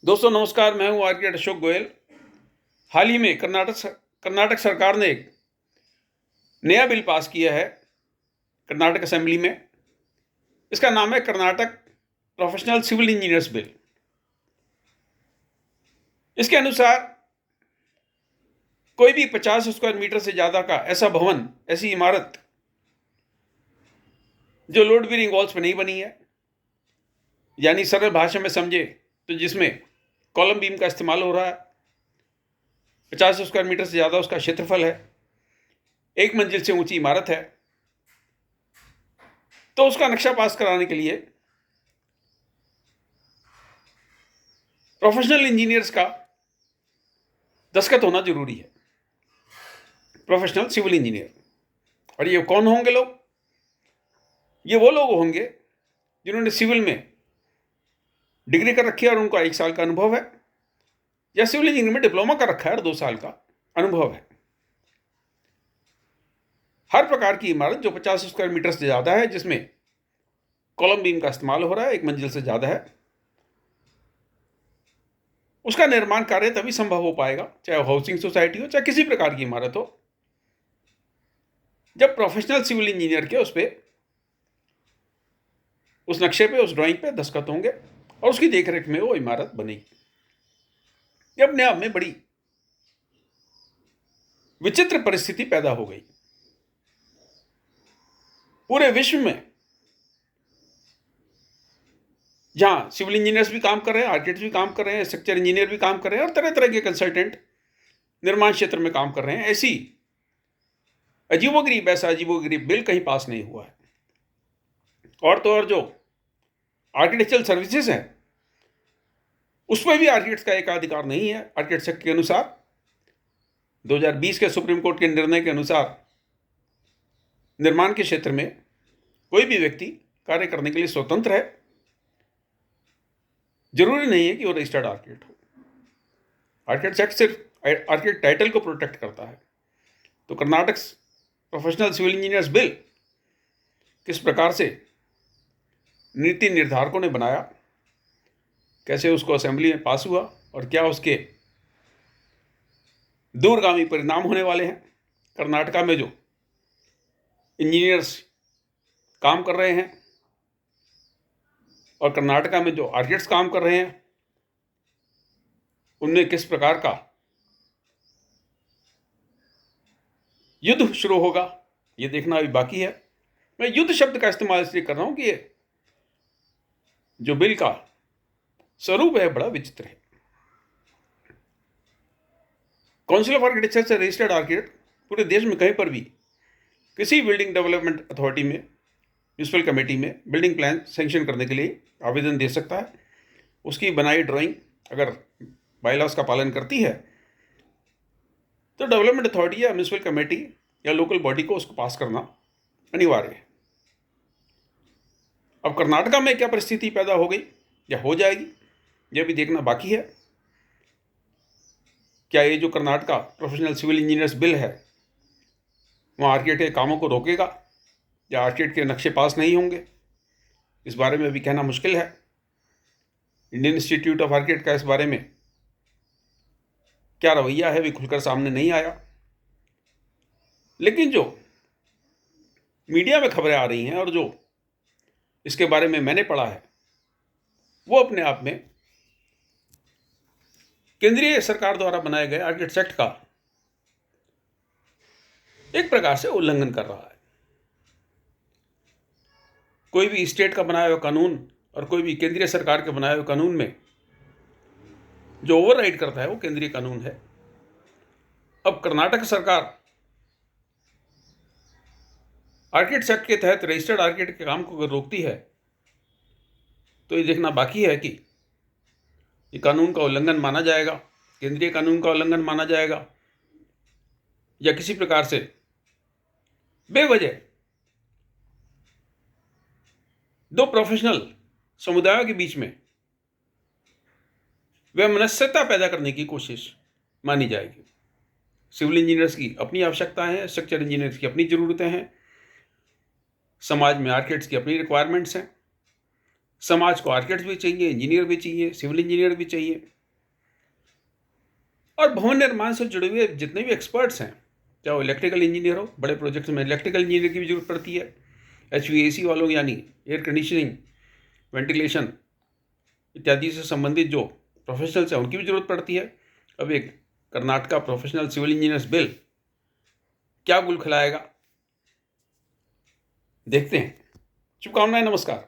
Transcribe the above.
दोस्तों नमस्कार, मैं हूं आर्किटेक्ट अशोक गोयल। हाल ही में कर्नाटक सरकार ने एक नया बिल पास किया है कर्नाटक असेंबली में। इसका नाम है Karnataka professional civil engineers bill. इसके अनुसार कोई भी 50 स्क्वायर मीटर से ज़्यादा का ऐसा भवन, ऐसी इमारत जो लोड बेयरिंग वॉल्स पर नहीं बनी है, यानी सरल भाषा में समझे तो जिसमें कॉलम बीम का इस्तेमाल हो रहा है, 50 स्क्वायर मीटर से ज़्यादा उसका क्षेत्रफल है, एक मंजिल से ऊंची इमारत है, तो उसका नक्शा पास कराने के लिए प्रोफेशनल इंजीनियर्स का दस्तखत होना जरूरी है। Professional civil engineer. और ये कौन होंगे लोग? ये वो लोग होंगे जिन्होंने सिविल में डिग्री कर रखी है और उनका 1 साल का अनुभव है, या सिविल इंजीनियरिंग में डिप्लोमा कर रखा है और 2 साल का अनुभव है। हर प्रकार की इमारत जो 50 स्क्वायर मीटर से ज़्यादा है, जिसमें कॉलम बीम का इस्तेमाल हो रहा है, एक मंजिल से ज़्यादा है, उसका निर्माण कार्य तभी संभव हो पाएगा, चाहे हाउसिंग सोसाइटी हो, चाहे किसी प्रकार की इमारत हो, जब प्रोफेशनल सिविल इंजीनियर के उस नक्शे पे, उस ड्राइंग पे दस्तखत होंगे और उसकी देखरेख में वो इमारत बनेगी। ये अपने आप में बड़ी विचित्र परिस्थिति पैदा हो गई। पूरे विश्व में जहां सिविल इंजीनियर्स भी काम कर रहे हैं, आर्किटेक्ट्स भी काम कर रहे हैं, स्ट्रक्चर इंजीनियर भी काम कर रहे हैं और तरह तरह के कंसल्टेंट निर्माण क्षेत्र में काम कर रहे हैं, ऐसी अजीबोगरीब ऐसा अजीबोगरीब बिल कहीं पास नहीं हुआ है। और तो और जो आर्किटेक्चरल सर्विसेज है उसमें भी आर्किटेक्ट्स का एकाधिकार नहीं है। आर्किटेक्ट एक्ट के अनुसार 2020 के सुप्रीम कोर्ट के निर्णय के अनुसार निर्माण के क्षेत्र में कोई भी व्यक्ति कार्य करने के लिए स्वतंत्र है। जरूरी नहीं है कि वो रजिस्टर्ड आर्किटेक्ट हो। आर्किटेक्ट एक्ट सिर्फ आर्किटेक्ट टाइटल को प्रोटेक्ट करता है। तो Karnataka professional civil engineers bill किस प्रकार से नीति निर्धारकों ने बनाया, कैसे उसको असेंबली में पास हुआ और क्या उसके दूरगामी परिणाम होने वाले हैं। कर्नाटका में जो इंजीनियर्स काम कर रहे हैं और कर्नाटका में जो आर्किटेक्ट्स काम कर रहे हैं, उनमें किस प्रकार का युद्ध शुरू होगा, ये देखना अभी बाकी है। मैं युद्ध शब्द का इस्तेमाल इसलिए कर रहा हूं कि ये जो बिल का स्वरूप है बड़ा विचित्र है। काउंसिल ऑफ आर्किटेक्चर से रजिस्टर्ड आर्किटेक्ट पूरे देश में कहीं पर भी किसी बिल्डिंग डेवलपमेंट अथॉरिटी में, म्यूनिसिपल कमेटी में बिल्डिंग प्लान सैंक्शन करने के लिए आवेदन दे सकता है। उसकी बनाई ड्राइंग अगर बायलॉज का पालन करती है तो डेवलपमेंट अथॉरिटी या म्यूनिसिपल कमेटी या लोकल बॉडी को उसको पास करना अनिवार्य है। अब कर्नाटका में क्या परिस्थिति पैदा हो गई या हो जाएगी, यह भी देखना बाकी है। क्या ये जो Karnataka professional civil engineers bill है वहाँ आर्किटेक्ट के कामों को रोकेगा या आर्किटेक्ट के नक्शे पास नहीं होंगे, इस बारे में भी कहना मुश्किल है। इंडियन इंस्टीट्यूट ऑफ आर्किटेक्ट का इस बारे में क्या रवैया है भी खुलकर सामने नहीं आया। लेकिन जो मीडिया में खबरें आ रही हैं और जो इसके बारे में मैंने पढ़ा है, वो अपने आप में केंद्रीय सरकार द्वारा बनाए गए आर्किटेक्ट एक्ट का एक प्रकार से उल्लंघन कर रहा है। कोई भी स्टेट का बनाया हुआ कानून और कोई भी केंद्रीय सरकार के बनाए हुए कानून में जो ओवरराइड करता है वो केंद्रीय कानून है। अब कर्नाटक सरकार आर्किटेक्ट एक्ट के तहत रजिस्टर्ड आर्किटेक्ट के काम को अगर रोकती है तो ये देखना बाकी है कि ये कानून का उल्लंघन माना जाएगा, केंद्रीय कानून का उल्लंघन माना जाएगा, या किसी प्रकार से बेवजह दो प्रोफेशनल समुदायों के बीच में वैमनस्यता पैदा करने की कोशिश मानी जाएगी। सिविल इंजीनियर्स की अपनी आवश्यकताएं हैं, स्ट्रक्चर इंजीनियर्स की अपनी ज़रूरतें हैं, समाज में आर्किटेक्ट्स की अपनी रिक्वायरमेंट्स हैं। समाज को आर्किटेक्ट भी चाहिए, इंजीनियर भी चाहिए, सिविल इंजीनियर भी चाहिए, और भवन निर्माण से जुड़े हुए जितने भी एक्सपर्ट्स हैं, चाहे वो इलेक्ट्रिकल इंजीनियर हो, बड़े प्रोजेक्ट्स में इलेक्ट्रिकल इंजीनियर की भी जरूरत पड़ती है, HVAC वालों यानी एयर कंडीशनिंग, वेंटिलेशन इत्यादि से संबंधित जो प्रोफेशनल्स हैं उनकी भी जरूरत पड़ती है। अब एक Karnataka professional civil engineers bill क्या गुल खिलाएगा, देखते हैं। शुभकामनाएं, नमस्कार।